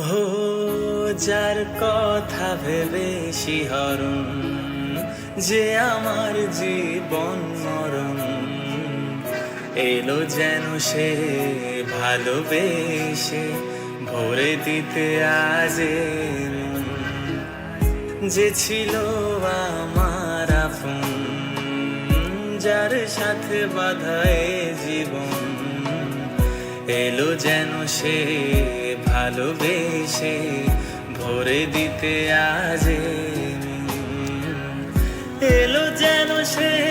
হো, যার কথা ভেবে শিহরণ, যে আমার জীবন মরণ, এলো যেন সে ভালোবেসে ভরে দিতে আজ যে ছিল আমার আপন, যার সাথে বাঁধা এ জীবন, এলো যেন সে ভালোবেসে ভরে দিতে আজ এলো যেন সে